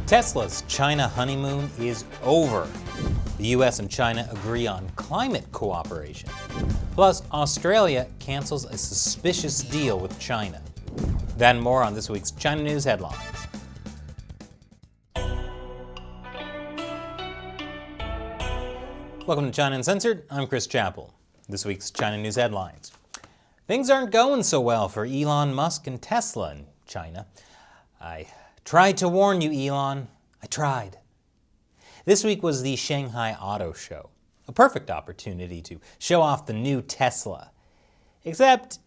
Tesla's China honeymoon is over. The US and China agree on climate cooperation. Plus, Australia cancels a suspicious deal with China. That and more on this week's China News headlines. Welcome to China Uncensored. I'm Chris Chappell. This week's China News headlines. Things aren't going so well for Elon Musk and Tesla in China. I tried to warn you, Elon. I tried. This week was the Shanghai Auto Show, a perfect opportunity to show off the new Tesla. Except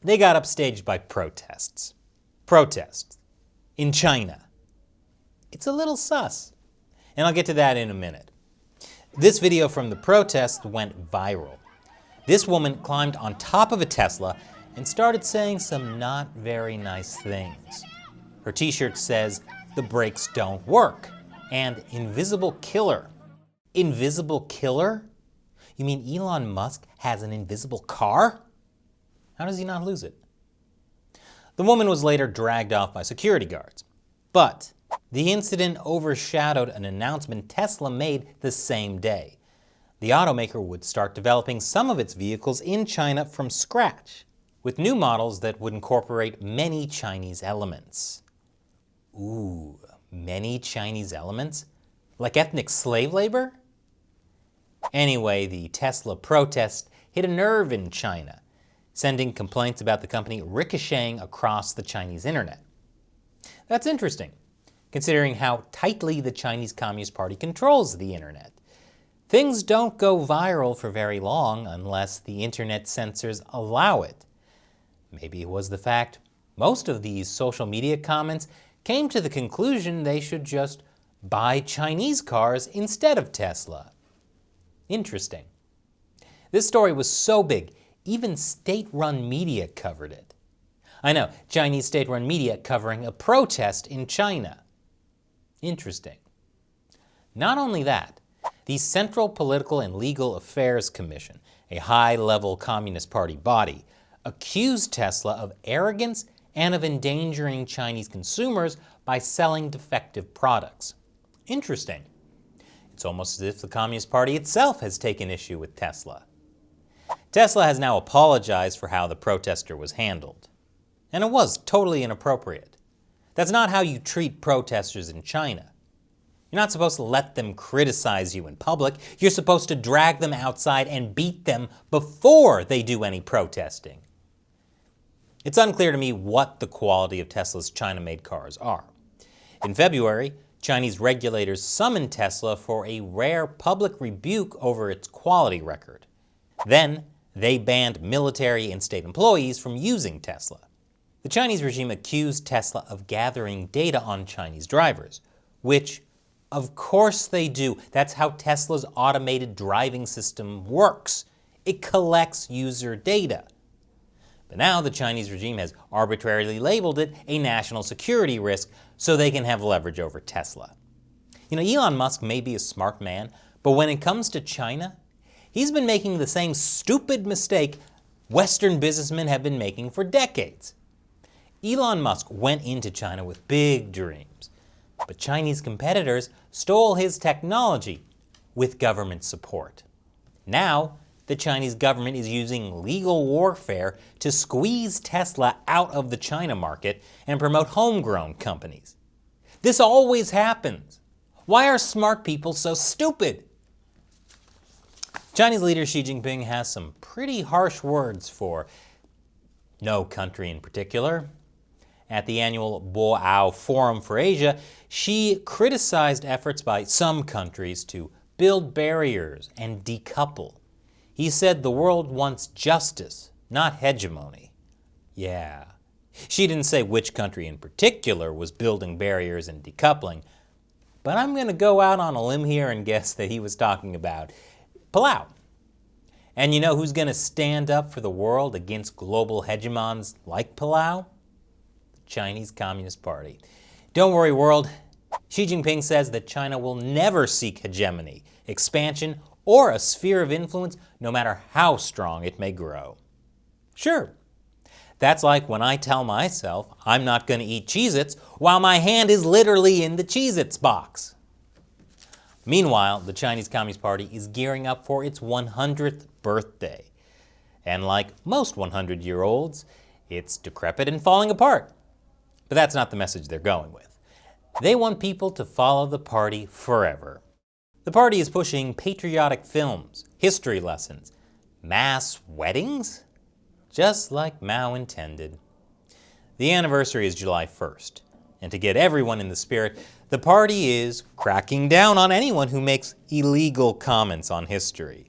they got upstaged by protests. Protests. In China. It's a little sus. And I'll get to that in a minute. This video from the protest went viral. This woman climbed on top of a Tesla and started saying some not very nice things. Her t-shirt says, "The brakes don't work," and "invisible killer." Invisible killer? You mean Elon Musk has an invisible car? How does he not lose it? The woman was later dragged off by security guards. But the incident overshadowed an announcement Tesla made the same day. The automaker would start developing some of its vehicles in China from scratch, with new models that would incorporate many Chinese elements. Ooh, many Chinese elements? Like ethnic slave labor? Anyway, the Tesla protest hit a nerve in China, sending complaints about the company ricocheting across the Chinese internet. That's interesting, considering how tightly the Chinese Communist Party controls the internet. Things don't go viral for very long unless the internet censors allow it. Maybe it was the fact most of these social media comments came to the conclusion they should just buy Chinese cars instead of Tesla. Interesting. This story was so big, even state-run media covered it. I know, Chinese state-run media covering a protest in China. Interesting. Not only that, the Central Political and Legal Affairs Commission, a high-level Communist Party body, accused Tesla of arrogance and of endangering Chinese consumers by selling defective products. Interesting. It's almost as if the Communist Party itself has taken issue with Tesla. Tesla has now apologized for how the protester was handled. And it was totally inappropriate. That's not how you treat protesters in China. You're not supposed to let them criticize you in public. You're supposed to drag them outside and beat them before they do any protesting. It's unclear to me what the quality of Tesla's China-made cars are. In February, Chinese regulators summoned Tesla for a rare public rebuke over its quality record. Then, they banned military and state employees from using Tesla. The Chinese regime accused Tesla of gathering data on Chinese drivers, which, of course they do. That's how Tesla's automated driving system works. It collects user data. But now the Chinese regime has arbitrarily labeled it a national security risk so they can have leverage over Tesla. You know, Elon Musk may be a smart man, but when it comes to China, he's been making the same stupid mistake Western businessmen have been making for decades. Elon Musk went into China with big dreams, but Chinese competitors stole his technology with government support. Now, the Chinese government is using legal warfare to squeeze Tesla out of the China market and promote homegrown companies. This always happens. Why are smart people so stupid? Chinese leader Xi Jinping has some pretty harsh words for no country in particular. At the annual Boao Forum for Asia, Xi criticized efforts by some countries to build barriers and decouple. He said the world wants justice, not hegemony. Yeah. Xi didn't say which country in particular was building barriers and decoupling, but I'm going to go out on a limb here and guess that he was talking about Palau. And you know who's going to stand up for the world against global hegemons like Palau? The Chinese Communist Party. Don't worry, world. Xi Jinping says that China will never seek hegemony, expansion, or a sphere of influence, no matter how strong it may grow. Sure, that's like when I tell myself I'm not going to eat Cheez-Its while my hand is literally in the Cheez-Its box. Meanwhile, the Chinese Communist Party is gearing up for its 100th birthday. And like most 100-year-olds, it's decrepit and falling apart. But that's not the message they're going with. They want people to follow the party forever. The party is pushing patriotic films, history lessons, mass weddings, just like Mao intended. The anniversary is July 1st, and to get everyone in the spirit, the party is cracking down on anyone who makes illegal comments on history.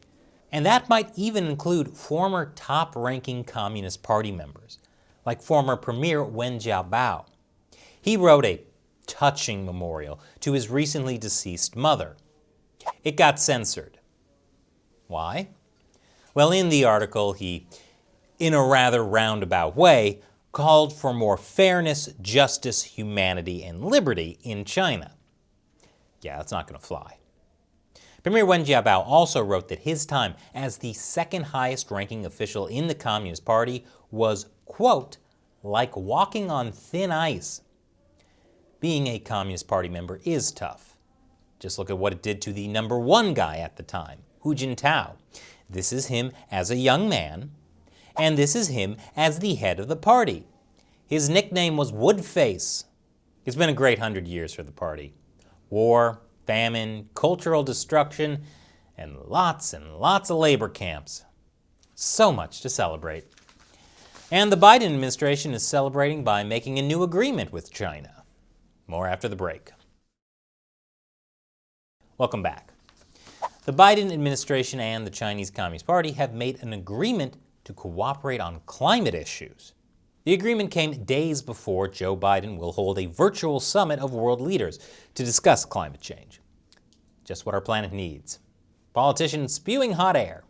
And that might even include former top-ranking Communist Party members, like former Premier Wen Jiabao. He wrote a touching memorial to his recently deceased mother. It got censored. Why? Well, in the article, he, in a rather roundabout way, called for more fairness, justice, humanity, and liberty in China. Yeah, that's not going to fly. Premier Wen Jiabao also wrote that his time as the second highest ranking official in the Communist Party was, quote, like walking on thin ice. Being a Communist Party member is tough. Just look at what it did to the number one guy at the time, Hu Jintao. This is him as a young man, and this is him as the head of the party. His nickname was Woodface. It's been a great 100 years for the party. War, famine, cultural destruction, and lots of labor camps. So much to celebrate. And the Biden administration is celebrating by making a new agreement with China. More after the break. Welcome back. The Biden administration and the Chinese Communist Party have made an agreement to cooperate on climate issues. The agreement came days before Joe Biden will hold a virtual summit of world leaders to discuss climate change. Just what our planet needs. Politicians spewing hot air.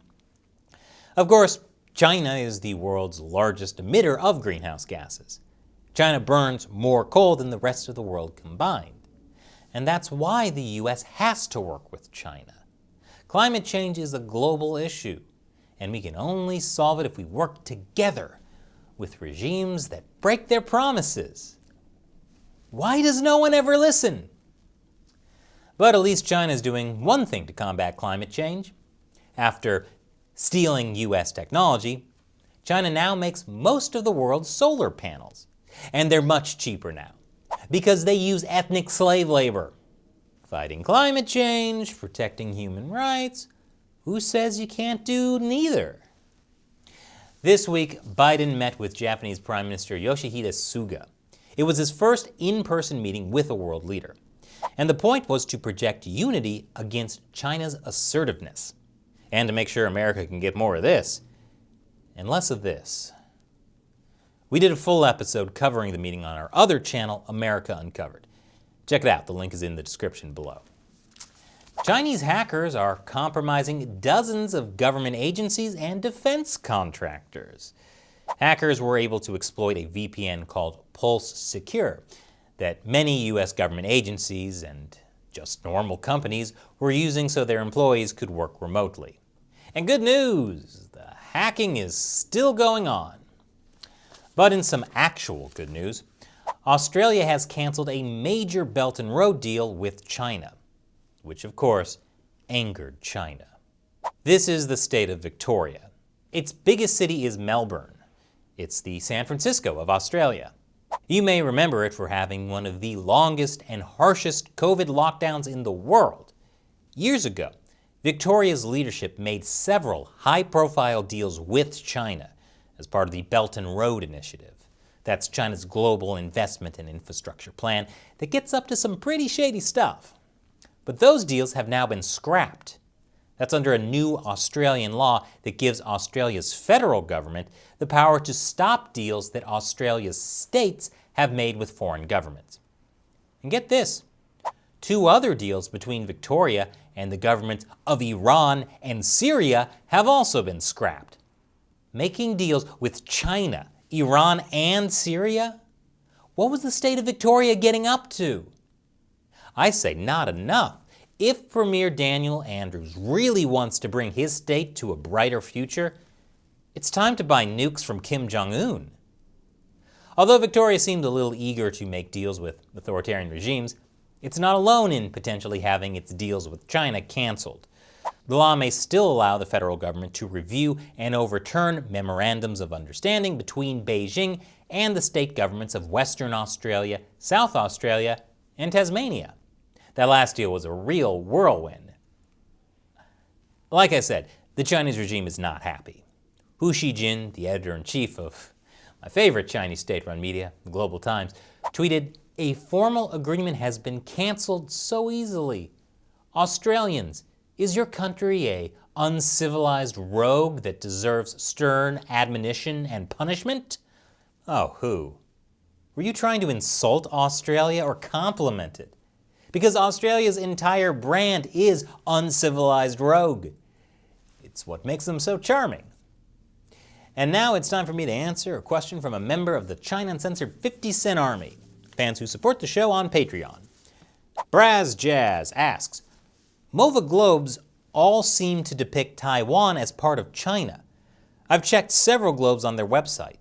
Of course, China is the world's largest emitter of greenhouse gases. China burns more coal than the rest of the world combined. And that's why the U.S. has to work with China. Climate change is a global issue, and we can only solve it if we work together with regimes that break their promises. Why does no one ever listen? But at least China is doing one thing to combat climate change. After stealing U.S. technology, China now makes most of the world's solar panels. And they're much cheaper now, because they use ethnic slave labor. Fighting climate change, protecting human rights, who says you can't do neither? This week, Biden met with Japanese Prime Minister Yoshihide Suga. It was his first in-person meeting with a world leader. And the point was to project unity against China's assertiveness, and to make sure America can get more of this and less of this. We did a full episode covering the meeting on our other channel, America Uncovered. Check it out, the link is in the description below. Chinese hackers are compromising dozens of government agencies and defense contractors. Hackers were able to exploit a VPN called Pulse Secure that many U.S. government agencies and just normal companies were using so their employees could work remotely. And good news, the hacking is still going on. But in some actual good news, Australia has canceled a major Belt and Road deal with China, which of course angered China. This is the state of Victoria. Its biggest city is Melbourne. It's the San Francisco of Australia. You may remember it for having one of the longest and harshest COVID lockdowns in the world. Years ago, Victoria's leadership made several high-profile deals with China as part of the Belt and Road Initiative. That's China's global investment and infrastructure plan that gets up to some pretty shady stuff. But those deals have now been scrapped. That's under a new Australian law that gives Australia's federal government the power to stop deals that Australia's states have made with foreign governments. And get this, 2 other deals between Victoria and the governments of Iran and Syria have also been scrapped. Making deals with China, Iran, and Syria? What was the state of Victoria getting up to? I say not enough. If Premier Daniel Andrews really wants to bring his state to a brighter future, it's time to buy nukes from Kim Jong-un. Although Victoria seemed a little eager to make deals with authoritarian regimes, it's not alone in potentially having its deals with China canceled. The law may still allow the federal government to review and overturn memorandums of understanding between Beijing and the state governments of Western Australia, South Australia, and Tasmania. That last deal was a real whirlwind. Like I said, the Chinese regime is not happy. Hu Xijin, the editor-in-chief of my favorite Chinese state-run media, the Global Times, tweeted, "A formal agreement has been canceled so easily. Australians, is your country a uncivilized rogue that deserves stern admonition and punishment?" Oh, Hu. Were you trying to insult Australia or compliment it? Because Australia's entire brand is uncivilized rogue. It's what makes them so charming. And now it's time for me to answer a question from a member of the China Uncensored 50-cent Army, fans who support the show on Patreon. Braz Jazz asks, "MOVA globes all seem to depict Taiwan as part of China. I've checked several globes on their website.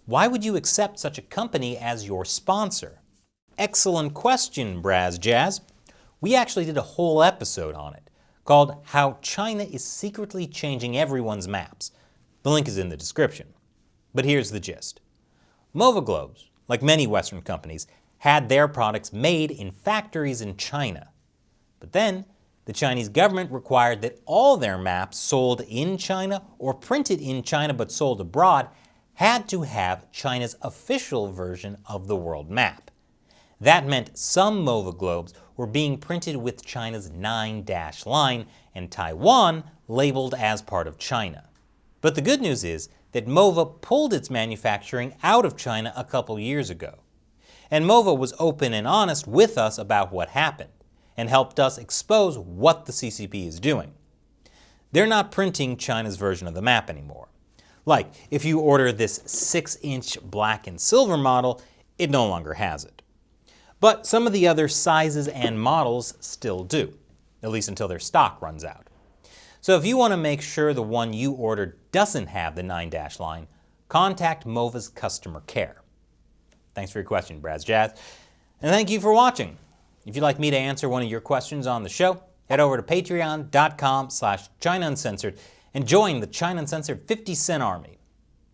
Why would you accept such a company as your sponsor?" Excellent question, Braz Jazz. We actually did a whole episode on it, called How China is Secretly Changing Everyone's Maps. The link is in the description. But here's the gist. MOVA globes, like many Western companies, had their products made in factories in China. But then, the Chinese government required that all their maps sold in China or printed in China but sold abroad had to have China's official version of the world map. That meant some MOVA globes were being printed with China's 9- line and Taiwan labeled as part of China. But the good news is that MOVA pulled its manufacturing out of China a couple years ago. And MOVA was open and honest with us about what happened and helped us expose what the CCP is doing. They're not printing China's version of the map anymore. Like, if you order this 6-inch black and silver model, it no longer has it. But some of the other sizes and models still do, at least until their stock runs out. So if you want to make sure the one you ordered doesn't have the 9- line, contact MOVA's customer care. Thanks for your question, Braz Jazz. And thank you for watching. If you'd like me to answer one of your questions on the show, head over to patreon.com/China Uncensored and join the China Uncensored 50-cent Army.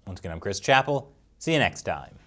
Once again, I'm Chris Chappell. See you next time.